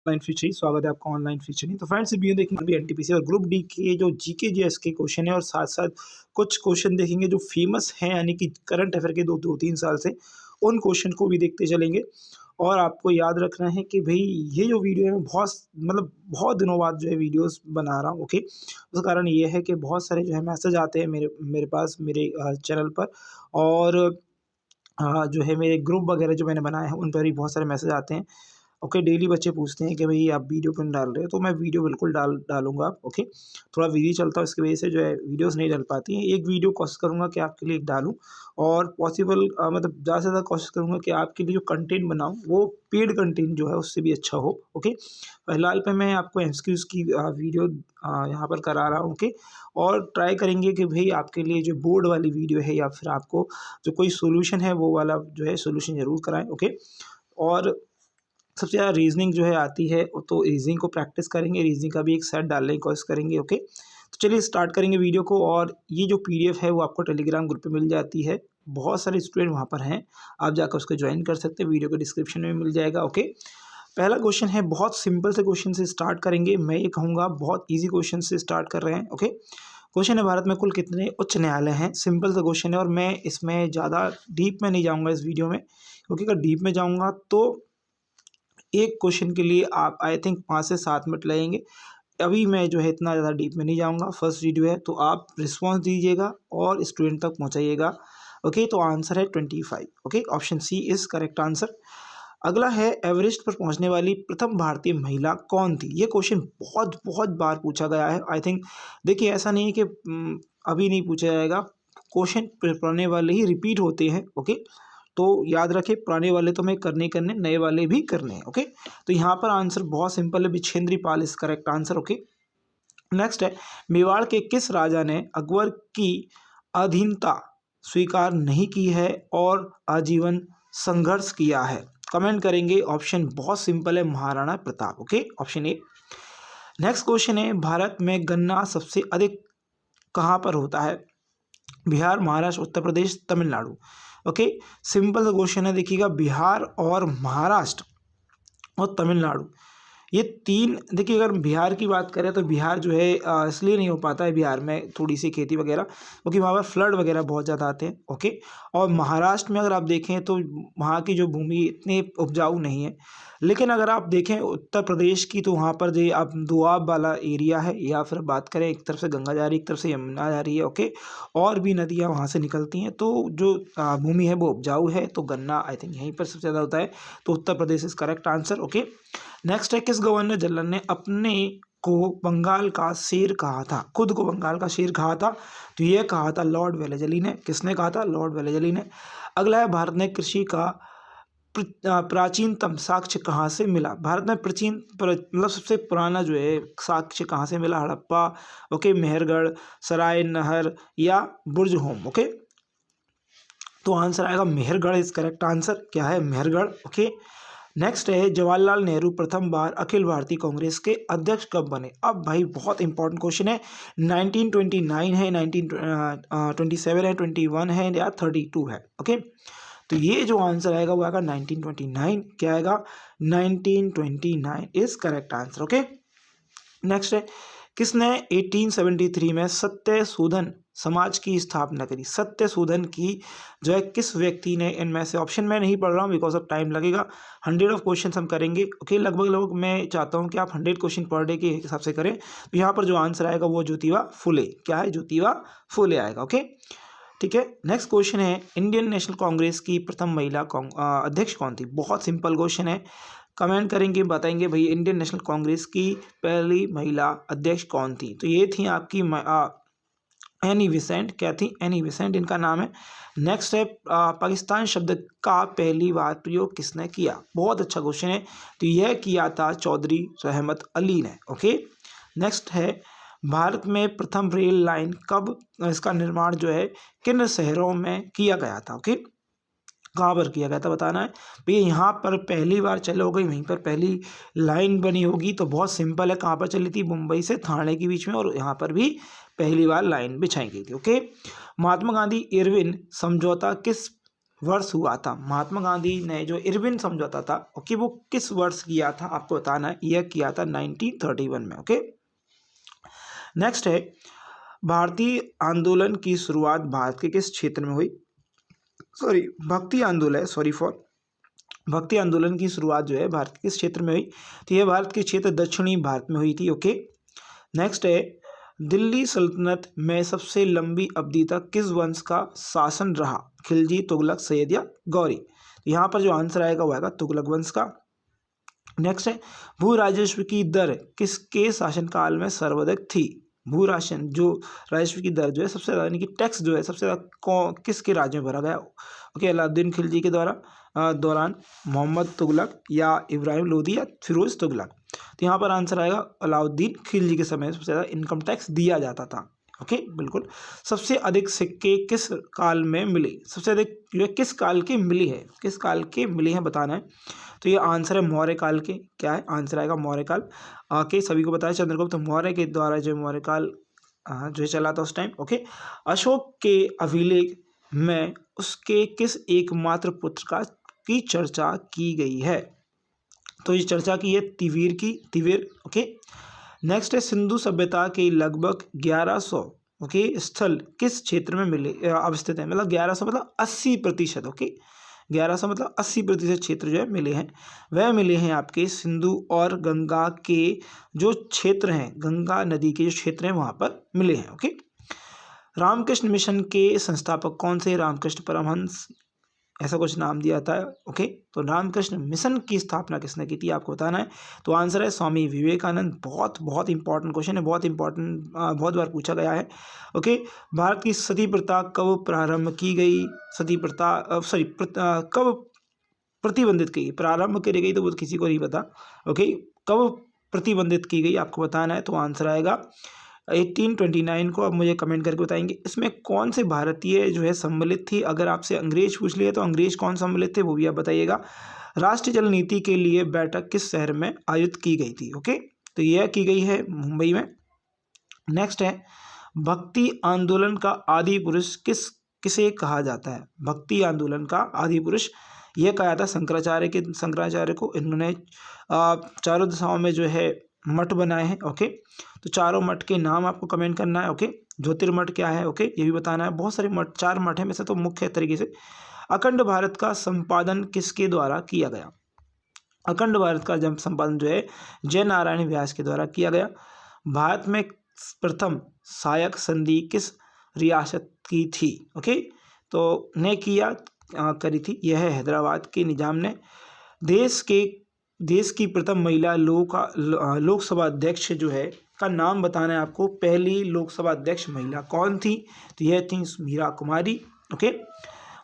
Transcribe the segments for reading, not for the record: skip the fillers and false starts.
Online featuring स्वागत है आपका ऑनलाइन फीचरिंग। तो फ्रेंड्स वीडियो देखेंगे अभी एनटीपीसी और ग्रुप डी के जो जीके जीएस के क्वेश्चन है और साथ साथ कुछ क्वेश्चन देखेंगे जो फेमस हैं यानी कि करंट अफेयर के दो तीन साल से उन क्वेश्चन को भी देखते चलेंगे। और आपको याद रखना है कि भाई ये जो वीडियो है मैं बहुत दिनों बाद जो है वीडियोस बना रहा हूँ। ओके, उसका कारण ये है कि बहुत सारे जो है मैसेज आते हैं मेरे मेरे पास मेरे चैनल पर। और जो है मेरे ग्रुप वगैरह जो मैंने बनाए हैं उन पर भी बहुत सारे मैसेज आते हैं। ओके, डेली बच्चे पूछते हैं कि भई आप वीडियो क्यों नहीं डाल रहे हो? तो मैं वीडियो बिल्कुल डालूँगा। ओके, थोड़ा बिज़ी चलता हूँ इसकी वजह से जो है वीडियोज़ नहीं डल पाती हैं। एक वीडियो कोशिश करूँगा कि आपके लिए डालूँ और पॉसिबल मतलब ज़्यादा से ज़्यादा कोशिश करूँगा कि आपके लिए जो कंटेंट बनाऊँ वो पेड कंटेंट जो है उससे भी अच्छा हो। ओके, फिलहाल पे मैं आपको एमसीक्यूज़ की वीडियो यहाँ पर करा रहा हूँ। ओके, और ट्राई करेंगे कि भई आपके लिए जो बोर्ड वाली वीडियो है या फिर आपको जो कोई सॉल्यूशन है वो वाला जो है सॉल्यूशन ज़रूर कराएँ। ओके, और सबसे ज़्यादा रीज़निंग जो है आती है तो रीज़निंग को प्रैक्टिस करेंगे, रीज़निंग का भी एक सेट डालने की कोशिश करेंगे। ओके, तो चलिए स्टार्ट करेंगे वीडियो को। और ये जो पीडीएफ है वो आपको टेलीग्राम ग्रुप पे मिल जाती है। बहुत सारे स्टूडेंट वहाँ पर हैं, आप जाकर उसको ज्वाइन कर सकते हैं, वीडियो के डिस्क्रिप्शन में मिल जाएगा। ओके, पहला क्वेश्चन है, बहुत सिंपल से क्वेश्चन से स्टार्ट करेंगे। मैं ये कहूँगा बहुत ईजी क्वेश्चन से स्टार्ट कर रहे हैं। ओके, क्वेश्चन है, भारत में कुल कितने उच्च न्यायालय हैं? सिंपल सा क्वेश्चन है और मैं इसमें ज़्यादा डीप में नहीं जाऊँगा इस वीडियो में, क्योंकि अगर डीप में जाऊँगा तो एक क्वेश्चन के लिए आप आई थिंक 5 से 7 मिनट लगेंगे। अभी मैं जो है इतना ज़्यादा डीप में नहीं जाऊँगा, फर्स्ट वीडियो है तो आप रिस्पॉन्स दीजिएगा और स्टूडेंट तक पहुँचाइएगा। ओके, तो आंसर है 25। Okay, option C is correct answer. अगला है, एवरेस्ट पर पहुँचने वाली प्रथम भारतीय महिला कौन थी? ये क्वेश्चन बहुत बार पूछा गया है। आई थिंक देखिए ऐसा नहीं है कि अभी नहीं पूछा जाएगा, क्वेश्चन पुराने वाले ही रिपीट होते हैं। ओके, तो याद रखें पुराने वाले तो हमें करने ही करने, नए वाले भी करने हैं। ओके, तो यहाँ पर आंसर बहुत सिंपल है, Bachendri Pal is correct answer. Okay, next है, मेवाड़ के किस राजा ने अकबर की अधीनता स्वीकार नहीं की है और आजीवन संघर्ष किया है? कमेंट करेंगे। ऑप्शन बहुत सिंपल है, Maharana Pratap. Okay, option A. Next question है, भारत में गन्ना सबसे अधिक कहाँ पर होता है? बिहार, महाराष्ट्र, उत्तर प्रदेश, तमिलनाडु। ओके, सिंपल सा क्वेश्चन है, देखिएगा बिहार और महाराष्ट्र और तमिलनाडु, ये तीन। देखिए अगर बिहार की बात करें तो बिहार जो है इसलिए नहीं हो पाता है बिहार में थोड़ी सी खेती वगैरह, क्योंकि वहाँ पर फ्लड वगैरह बहुत ज़्यादा आते हैं। ओके, और महाराष्ट्र में अगर आप देखें तो वहाँ की जो भूमि इतनी उपजाऊ नहीं है। लेकिन अगर आप देखें उत्तर प्रदेश की तो वहाँ पर जो आप दोआब वाला एरिया है, या फिर बात करें एक तरफ से गंगा जा रही है एक तरफ से यमुना जा रही है। ओके, और भी नदियाँ वहाँ से निकलती हैं, तो जो भूमि है वो उपजाऊ है, तो गन्ना आई थिंक यहीं पर सबसे ज़्यादा होता है, तो Uttar Pradesh is correct answer. Okay, next है, किस गवर्नर जनरल ने अपने को बंगाल का शेर कहा था? खुद को बंगाल का शेर कहा था, तो ये कहा था लॉर्ड वेलेजली ने। किसने कहा था? लॉर्ड वेलेजली ने। अगला है, भारत ने कृषि का प्राचीनतम साक्ष्य कहाँ से मिला? भारत में मतलब सबसे पुराना जो है साक्ष्य कहाँ से मिला? हड़प्पा, ओके, मेहरगढ़, सराय नहर या बुर्ज होम। ओके, तो आंसर आएगा मेहरगढ़ इज करेक्ट आंसर। क्या है? मेहरगढ़। ओके, नेक्स्ट है, जवाहरलाल नेहरू प्रथम बार अखिल भारतीय कांग्रेस के अध्यक्ष कब बने? अब भाई बहुत इंपॉर्टेंट क्वेश्चन है। 1929 है, 1927 है, 21 है या 32 है? ओके, तो ये जो आंसर आएगा वो आएगा 1929। क्या आएगा? 1929 is correct answer. Okay, next है, किसने 1873 में सत्य शोधन समाज की स्थापना करी? सत्य शोधन की जो है किस व्यक्ति ने? इनमें से ऑप्शन मैं नहीं पढ़ रहा हूँ बिकॉज ऑफ टाइम लगेगा। 100 ऑफ क्वेश्चन हम करेंगे। ओके, लगभग मैं चाहता हूँ कि आप 100 क्वेश्चन पर डे के हिसाब से करें। तो यहाँ पर जो आंसर आएगा वो ज्योतिबा फुले। क्या है? ज्योतिबा फुले आएगा। ओके, ठीक है। नेक्स्ट क्वेश्चन है, इंडियन नेशनल कांग्रेस की प्रथम महिला अध्यक्ष कौन थी? बहुत सिंपल क्वेश्चन है, कमेंट करेंगे, बताएंगे भाई इंडियन नेशनल कांग्रेस की पहली महिला अध्यक्ष कौन थी? तो ये थी आपकी एनी बेसेंट। क्या थी? एनी बेसेंट इनका नाम है। नेक्स्ट है, पाकिस्तान शब्द का पहली बार प्रयोग किसने किया? बहुत अच्छा क्वेश्चन है, तो यह किया था चौधरी रहमत अली ने। ओके, नेक्स्ट है, भारत में प्रथम रेल लाइन कब, इसका निर्माण जो है किन शहरों में किया गया था? ओके, कहाँ पर किया गया था बताना है भैया। यहाँ पर पहली बार चले हो गई, वहीं पर पहली लाइन बनी होगी, तो बहुत सिंपल है। कहाँ पर चली थी? मुंबई से ठाणे के बीच में, और यहाँ पर भी पहली बार लाइन बिछाई गई थी। ओके, महात्मा गांधी इरविन समझौता किस वर्ष हुआ था? महात्मा गांधी ने जो इरविन समझौता था, ओके, वो किस वर्ष किया था आपको बताना है। यह किया था 1931 में। ओके, नेक्स्ट है, भारतीय आंदोलन की शुरुआत भारत के किस क्षेत्र में हुई? सॉरी, भक्ति आंदोलन की शुरुआत जो है भारत के किस क्षेत्र में हुई? तो यह भारत के क्षेत्र दक्षिणी भारत में हुई थी। ओके, नेक्स्ट है, दिल्ली सल्तनत में सबसे लंबी अवधि तक किस वंश का शासन रहा? खिलजी, तुगलक, सैयद या गौरी? यहाँ पर जो आंसर आएगा वो आएगा तुगलक वंश का। नेक्स्ट है, भू राजस्व की दर किसके शासनकाल में सर्वाधिक थी? भू राशन जो राजस्व की दर जो है सबसे ज़्यादा, यानी कि टैक्स जो है सबसे ज़्यादा किसके राज्य में भरा गया? ओके, अलाउद्दीन खिलजी के दौरान, मोहम्मद तुगलक या इब्राहिम लोदी या फिरोज तुगलक? तो यहाँ पर आंसर आएगा अलाउद्दीन खिलजी के समय सबसे ज़्यादा इनकम टैक्स दिया जाता था। ओके, बिल्कुल। सबसे अधिक सिक्के किस काल में मिले? सबसे अधिक जो है किस काल के मिली है? किस काल के मिली हैं बताना है। तो ये आंसर है मौर्य काल के। क्या है आंसर आएगा? मौर्य काल के। सभी को बताया चंद्रगुप्त मौर्य के द्वारा जो मौर्य काल जो चला था उस टाइम। ओके, अशोक के अभिलेख में उसके किस एकमात्र पुत्र की चर्चा की गई है? तो ये चर्चा की है तिवीर। ओके, नेक्स्ट है, सिंधु सभ्यता के लगभग 1100 ओके स्थल किस क्षेत्र में मिले अवस्थित है? मतलब 1100 मतलब 80%। ओके, 1100 मतलब 80% क्षेत्र जो है मिले हैं, वह मिले हैं आपके सिंधु और गंगा के जो क्षेत्र हैं, गंगा नदी के जो क्षेत्र हैं वहाँ पर मिले हैं। ओके, रामकृष्ण मिशन के संस्थापक कौन से? रामकृष्ण परमहंस, ऐसा कुछ नाम दिया था। ओके, तो रामकृष्ण मिशन की स्थापना किसने की थी आपको बताना है। तो आंसर है स्वामी विवेकानंद। बहुत इंपॉर्टेंट क्वेश्चन है, बहुत इंपॉर्टेंट, बहुत बार पूछा गया है। ओके, भारत की सती प्रथा कब प्रारंभ की गई? सती प्रथा कब प्रतिबंधित की गई? प्रारंभ करी गई तो वो किसी को नहीं पता। ओके, कब प्रतिबंधित की गई आपको बताना है। तो आंसर आएगा 1829 को। अब मुझे कमेंट करके बताएंगे इसमें कौन से भारतीय जो है सम्मिलित थी। अगर आपसे अंग्रेज पूछ लिए तो अंग्रेज कौन सम्मिलित थे वो भी आप बताइएगा। राष्ट्रीय जल नीति के लिए बैठक किस शहर में आयोजित की गई थी? ओके, तो यह की गई है मुंबई में। नेक्स्ट है, भक्ति आंदोलन का आदि पुरुष किसे कहा जाता है? भक्ति आंदोलन का आदि पुरुष यह कहा जाता है शंकराचार्य को। इन्होंने चारों दिशाओं में जो है मठ बनाए हैं। ओके, तो चारों मठ के नाम आपको कमेंट करना है। ओके, ज्योतिर्मठ क्या है? ओके, ये भी बताना है। बहुत सारे मठ, 4 मठ है में से तो मुख्य तरीके से। अखंड भारत का संपादन किसके द्वारा किया गया? अखंड भारत का जब संपादन जो है जय नारायण व्यास के द्वारा किया गया। भारत में प्रथम सहायक संधि किस रियासत की थी? ओके, तो ने करी थी, यह है हैदराबाद के निजाम ने। देश की प्रथम महिला लोकसभा अध्यक्ष जो है का नाम बताना है आपको। पहली लोकसभा अध्यक्ष महिला कौन थी? तो यह थी मीरा कुमारी। ओके,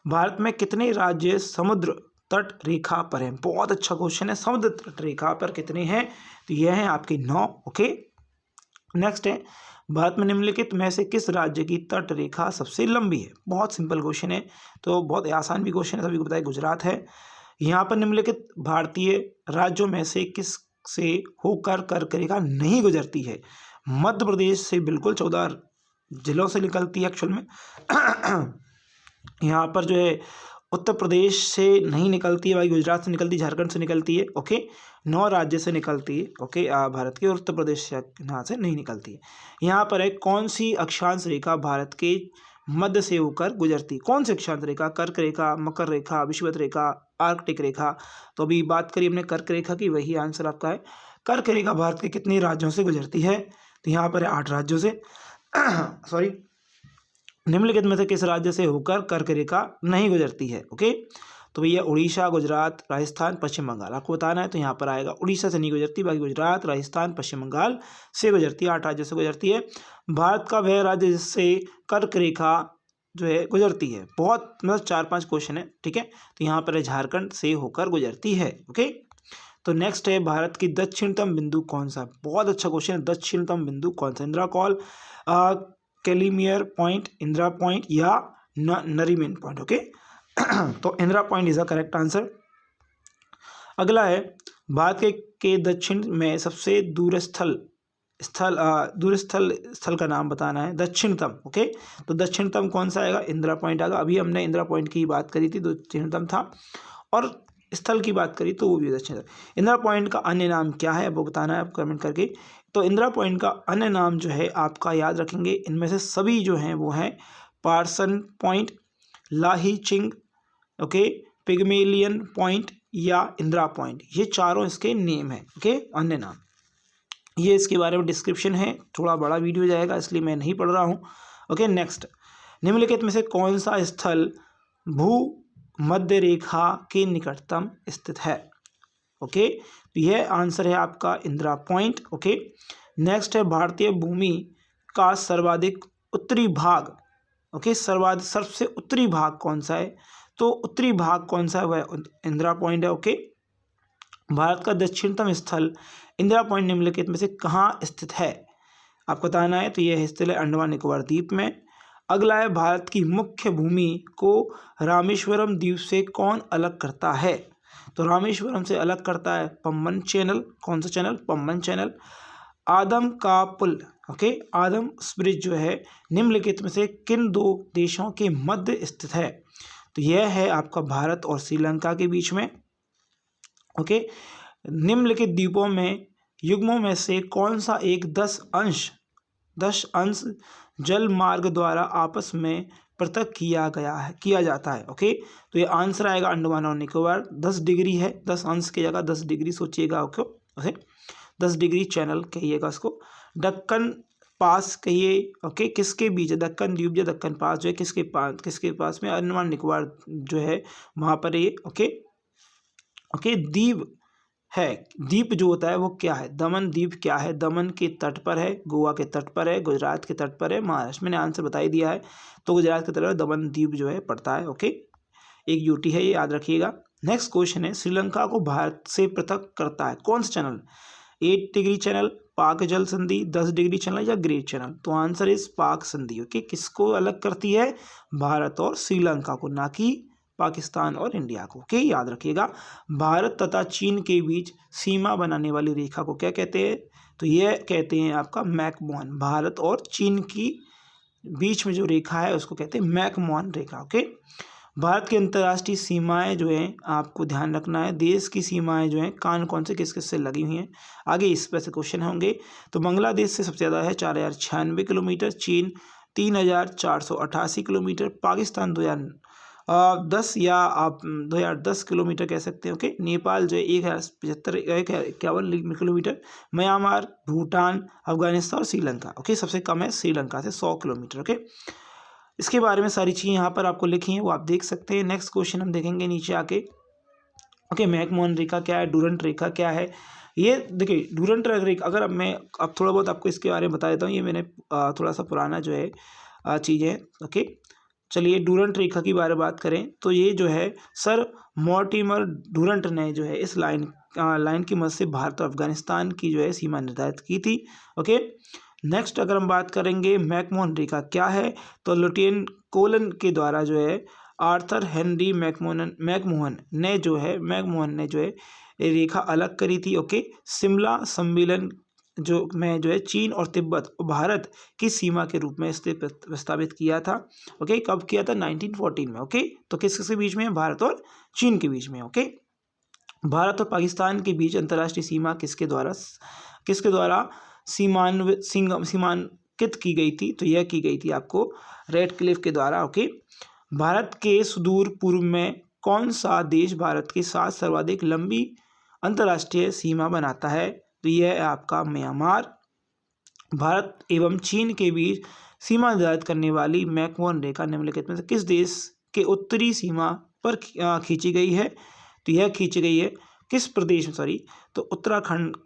भारत में कितने राज्य समुद्र तट रेखा पर हैं? बहुत अच्छा क्वेश्चन है। समुद्र तट रेखा पर कितने हैं? तो यह है आपके 9। ओके, नेक्स्ट है, भारत में निम्नलिखित में से किस राज्य की तट रेखा सबसे लंबी है? बहुत सिंपल क्वेश्चन है, तो बहुत आसान भी क्वेश्चन है, सभी को पता है गुजरात है। यहाँ पर निम्नलिखित भारतीय राज्यों में से किस से होकर कर्क रेखा नहीं गुजरती है? मध्य प्रदेश से बिल्कुल 14 जिलों से निकलती है एक्चुअल में। यहाँ पर जो है उत्तर प्रदेश से नहीं निकलती है भाई, गुजरात से निकलती, झारखंड से निकलती है। ओके, 9 राज्य से निकलती है। ओके, भारत के, और उत्तर प्रदेश यहाँ से नहीं निकलती है। यहाँ पर है कौन सी अक्षांश रेखा भारत के मध्य से होकर गुजरती? कौन सी अक्षांश रेखा? कर्क रेखा, मकर रेखा, विषुवत रेखा, आर्कटिक रेखा? तो अभी बात करिए हमने कर्क रेखा की, वही आंसर आपका है। कर्क रेखा भारत के कितने राज्यों से गुजरती है? तो यहाँ पर है 8 राज्यों से। सॉरी, निम्नलिखित में से किस राज्य से होकर कर्क रेखा नहीं गुजरती है? ओके, तो भैया उड़ीसा, गुजरात, राजस्थान, पश्चिम बंगाल आपको बताना है। तो यहाँ पर आएगा उड़ीसा से नहीं गुजरती, बाकी गुजरात, राजस्थान, पश्चिम बंगाल से गुजरती है। 8 राज्यों से गुजरती है। भारत का वह राज्य जिससे कर्क रेखा जो है गुजरती है, बहुत मतलब 4-5 क्वेश्चन है, ठीक है। तो यहाँ पर झारखंड से होकर गुजरती है। ओके, तो नेक्स्ट है, भारत की दक्षिणतम बिंदु कौन सा? बहुत अच्छा क्वेश्चन है। दक्षिणतम बिंदु कौन सा? Indira col, Calimere point, Indira point या नरीमन पॉइंट? ओके, तो Indira point is the correct answer. अगला है, भारत के दक्षिण में सबसे दूर स्थल स्थल का नाम बताना है। दक्षिणतम, ओके, तो दक्षिणतम कौन सा आएगा? इंदिरा पॉइंट आएगा। अभी हमने इंदिरा पॉइंट की बात करी थी, दक्षिणतम था, और स्थल की बात करी तो वो भी दक्षिणतम। इंदिरा पॉइंट का अन्य नाम क्या है वो बताना है आप कमेंट करके। तो इंदिरा पॉइंट का अन्य नाम जो है आपका याद रखेंगे, इनमें से सभी जो हैं वो हैं पार्सन पॉइंट, लाही चिंग, ओके, पिग्मेलियन पॉइंट या इंदिरा पॉइंट, ये चारों इसके नेम हैं, ओके, अन्य नाम। ये इसके बारे में डिस्क्रिप्शन है, थोड़ा बड़ा वीडियो जाएगा इसलिए मैं नहीं पढ़ रहा हूँ। ओके, नेक्स्ट, निम्नलिखित में से कौन सा स्थल भू मध्य रेखा के निकटतम स्थित है? ओके, तो यह आंसर है आपका इंदिरा पॉइंट। ओके, नेक्स्ट है भारतीय भूमि का सर्वाधिक उत्तरी भाग, ओके, सबसे उत्तरी भाग कौन सा है? तो उत्तरी भाग कौन सा है वह इंदिरा पॉइंट है। ओके, भारत का दक्षिणतम स्थल इंदिरा पॉइंट निम्नलिखित में से कहाँ स्थित है? आपको बताना है। तो यह स्थित है अंडमान निकोबार द्वीप में। अगला है भारत की मुख्य भूमि को रामेश्वरम द्वीप से कौन अलग करता है? तो रामेश्वरम से अलग करता है पम्बन चैनल। कौन सा चैनल? पम्बन चैनल। आदम का पुल, ओके, आदम ब्रिज जो है निम्नलिखित में से किन दो देशों के मध्य स्थित है? तो यह है आपका भारत और श्रीलंका के बीच में। ओके, निम्नलिखित द्वीपों में युग्मों में से कौन सा एक 10 अंश जल मार्ग द्वारा आपस में पृथक किया जाता है? ओके, तो ये आंसर आएगा अंडमान और निकोबार। 10 डिग्री है, 10 अंश की जगह 10 डिग्री सोचिएगा। ओके, 10 डिग्री चैनल कहिएगा उसको। दक्कन पास कहिए, ओके, किसके बीच है? दक्कन द्वीप या दक्कन पास जो है किसके पास में? अंडमान निकोबार जो है वहाँ पर ये। ओके, द्वीप है। द्वीप जो होता है वो क्या है? दमन द्वीप क्या है? दमन के तट पर है, गोवा के तट पर है, गुजरात के तट पर है, महाराष्ट्र। मैंने आंसर बता ही दिया है, तो गुजरात के तट पर दमन द्वीप जो है पड़ता है। ओके, एक यूटी है, ये याद रखिएगा। नेक्स्ट क्वेश्चन है, श्रीलंका को भारत से पृथक करता है कौन सा चैनल? 8 डिग्री चैनल, पाक जल संधि, 10 डिग्री चैनल या ग्रेट चैनल? तो आंसर इस पाक संधि। ओके, किसको अलग करती है? भारत और श्रीलंका को, ना कि पाकिस्तान और इंडिया को। ओके, याद रखिएगा। भारत तथा चीन के बीच सीमा बनाने वाली रेखा को क्या कहते हैं? तो यह कहते हैं आपका मैकमोहन। भारत और चीन की बीच में जो रेखा है उसको कहते हैं मैकमोहन रेखा। ओके, भारत की अंतर्राष्ट्रीय सीमाएं जो हैं आपको ध्यान रखना है। देश की सीमाएं जो हैं कौन से किस किस से लगी हुई हैं, आगे इस पर से क्वेश्चन होंगे। तो बांग्लादेश से सबसे ज़्यादा है 4096 किलोमीटर, चीन 3488 किलोमीटर, पाकिस्तान 2010 या आप 2010 किलोमीटर कह सकते हैं। ओके, नेपाल जो है 1051 किलोमीटर, म्यांमार, भूटान, अफगानिस्तान और श्रीलंका। ओके, सबसे कम है श्रीलंका से 100 किलोमीटर। ओके, इसके बारे में सारी चीज़ें यहाँ पर आपको लिखी हैं, वो आप देख सकते हैं। नेक्स्ट क्वेश्चन हम देखेंगे नीचे आके। ओके, मैकमोहन रेखा क्या है? डूरंट रेखा क्या है? ये देखिए, डूरंट रेखा, अगर अब थोड़ा बहुत आपको इसके बारे में बता देता हूँ। ये मैंने थोड़ा सा पुराना जो है चीज़ें। ओके, चलिए डूरंट रेखा की बात करें तो ये जो है सर मॉर्टिमर डूरंट ने जो है इस लाइन की मदद से भारत और अफगानिस्तान की जो है सीमा निर्धारित की थी। ओके, नेक्स्ट अगर हम बात करेंगे मैकमोहन रेखा क्या है, तो लेफ्टिनेंट कोलन के द्वारा जो है आर्थर हेनरी मैकमोहन ने जो है ये रेखा अलग करी थी। ओके, शिमला सम्मेलन में जो है चीन और तिब्बत और भारत की सीमा के रूप में इसे प्रस्तावित किया था। ओके, कब किया था? 1914 में। ओके, तो किसके बीच में? भारत और चीन के बीच में। ओके, भारत और पाकिस्तान के बीच अंतर्राष्ट्रीय सीमा किसके द्वारा सीमांकित की गई थी? तो यह की गई थी आपको रेडक्लिफ के द्वारा। ओके, भारत के सुदूर पूर्व में कौन सा देश भारत के साथ सर्वाधिक लंबी अंतर्राष्ट्रीय सीमा बनाता है? तो यह है आपका म्यांमार। भारत एवं चीन के बीच सीमा निर्धारित करने वाली मैकमोहन रेखा निम्नलिखित में से किस देश के उत्तरी सीमा पर खींची गई है? तो यह खींची गई है किस प्रदेश में? तो उत्तराखंड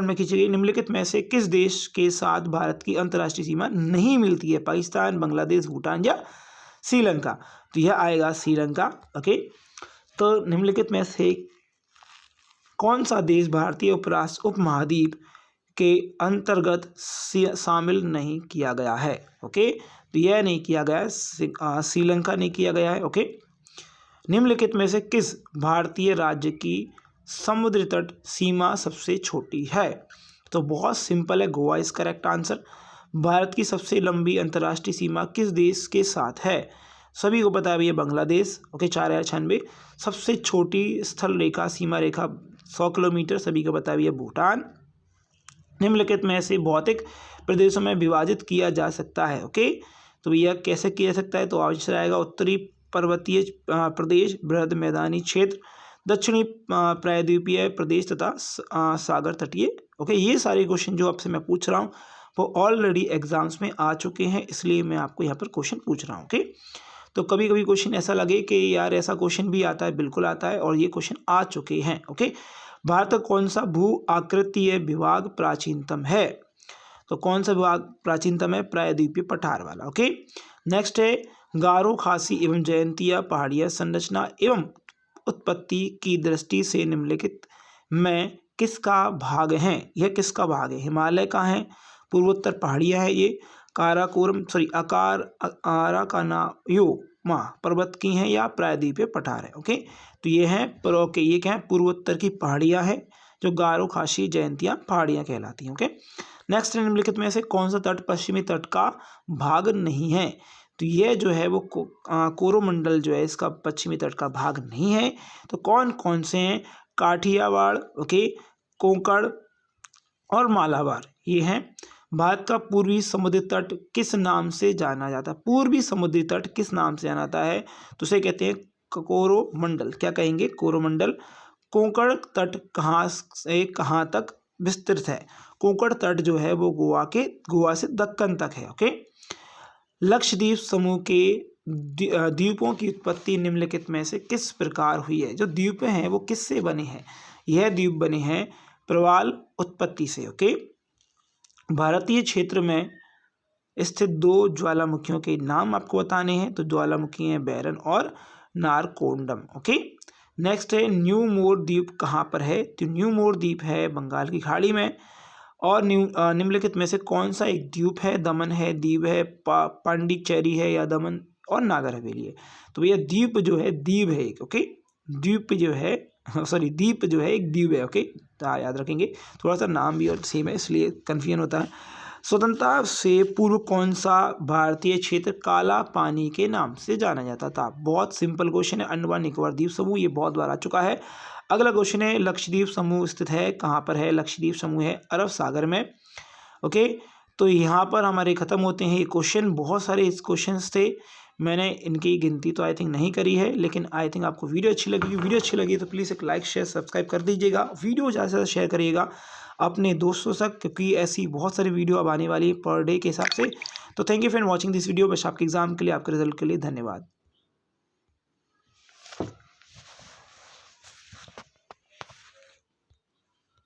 में खींची गई। निम्नलिखित में से किस देश के साथ भारत की अंतर्राष्ट्रीय सीमा नहीं मिलती है? पाकिस्तान, बांग्लादेश, भूटान या श्रीलंका? तो यह आएगा श्रीलंका। ओके, तो निम्नलिखित में से कौन सा देश भारतीय उपमहाद्वीप के अंतर्गत शामिल नहीं किया गया है? ओके, तो यह नहीं किया गया है, श्रीलंका नहीं किया गया है। ओके, निम्नलिखित में से किस भारतीय राज्य की समुद्र तट सीमा सबसे छोटी है? तो बहुत सिंपल है, Goa is correct answer. Bharat की सबसे लंबी अंतर्राष्ट्रीय सीमा किस देश के साथ है? सभी को पता है भैया, बांग्लादेश। ओके, 4096। सबसे छोटी स्थल रेखा, सीमा रेखा 100 किलोमीटर, सभी को पता है भैया, भूटान। निम्नलिखित में से भौतिक प्रदेशों में विभाजित किया जा सकता है। ओके, तो भैया कैसे किया जा सकता है? तो आंसर आएगा उत्तरी पर्वतीय प्रदेश, बृहद मैदानी क्षेत्र, दक्षिणी प्रायद्वीपीय प्रदेश तथा सागर तटीय। ओके, ये सारे क्वेश्चन जो आपसे मैं पूछ रहा हूँ वो ऑलरेडी एग्जाम्स में आ चुके हैं, इसलिए मैं आपको यहाँ पर क्वेश्चन पूछ रहा हूँ। ओके, तो कभी कभी क्वेश्चन ऐसा लगे कि यार ऐसा क्वेश्चन भी आता है, बिल्कुल आता है, और ये क्वेश्चन आ चुके हैं। ओके, भारत का कौन सा भू आकृतीय विभाग प्राचीनतम है? तो कौन सा विभाग प्राचीनतम है? प्रायद्वीपीय पठार वाला। ओके, नेक्स्ट है गारो, खासी एवं जयंतिया पहाड़ियाँ संरचना एवं उत्पत्ति की दृष्टि से निम्नलिखित में किसका भाग है? यह किसका भाग है? हिमालय का है, पूर्वोत्तर पहाड़ियाँ है, ये काराकोरम आराकानायोमा पर्वत की हैं, या प्रायद्वीपीय पठार है। ओके, तो ये है ओके, ये क्या है? पूर्वोत्तर की पहाड़ियाँ है जो गारो, खासी, जयंतिया पहाड़ियाँ कहलाती हैं। ओके, नेक्स्ट निम्नलिखित में से कौन सा तट पश्चिमी तट का भाग नहीं है? तो ये जो है वो कोरोमंडल जो है इसका पश्चिमी तट का भाग नहीं है। तो कौन कौन से हैं? काठियावाड़, ओके, कोंकण और मालाबार, ये हैं। भारत का पूर्वी समुद्री तट किस नाम से जाना जाता है? पूर्वी समुद्री तट किस नाम से जाना जाता है? तो उसे कहते हैं कोरोमंडल। क्या कहेंगे? कोरोमंडल। कोंकण तट कहाँ से कहाँ तक विस्तृत है? कोंकण तट जो है वो गोवा से दक्कन तक है। ओके, लक्षद्वीप समूह के द्वीपों की उत्पत्ति निम्नलिखित में से किस प्रकार हुई है? जो द्वीप हैं वो किससे बने हैं? यह द्वीप बने हैं प्रवाल उत्पत्ति से। ओके, भारतीय क्षेत्र में स्थित 2 ज्वालामुखियों के नाम आपको बताने हैं। तो ज्वालामुखी हैं बैरन और नारकोंडम। ओके, नेक्स्ट है न्यू मोर द्वीप कहाँ पर है? तो न्यू मोर द्वीप है बंगाल की खाड़ी में। और निम्नलिखित में से कौन सा एक द्वीप है? दमन है, दीव है, पांडिचेरी है, या दमन और नागर हवेली है। तो भैया द्वीप जो है द्वीप है एक। ओके, द्वीप जो है द्वीप जो है एक द्वीप है। ओके, तो याद रखेंगे, थोड़ा सा नाम भी और सेम है इसलिए कन्फ्यूजन होता है। स्वतंत्रता से पूर्व कौन सा भारतीय क्षेत्र काला पानी के नाम से जाना जाता था? बहुत सिंपल क्वेश्चन है। अंडमान निकोबार द्वीप समूह, ये बहुत बार आ चुका है। अगला क्वेश्चन है लक्षद्वीप समूह स्थित है कहाँ पर है? लक्षद्वीप समूह है अरब सागर में। ओके, तो यहाँ पर हमारे ख़त्म होते हैं ये क्वेश्चन। बहुत सारे इस क्वेश्चंस थे, मैंने इनकी गिनती तो आई थिंक नहीं करी है, लेकिन आई थिंक आपको वीडियो अच्छी लगी। वीडियो अच्छी लगी तो प्लीज़ एक लाइक शेयर सब्सक्राइब कर दीजिएगा। वीडियो ज़्यादा से ज़्यादा शेयर करिएगा अपने दोस्तों तक, क्योंकि ऐसी बहुत सारी वीडियो अब आने वाली है पर डे के हिसाब से। तो thank you for watching this video. बस आपके एग्जाम के लिए, आपके रिजल्ट के लिए धन्यवाद।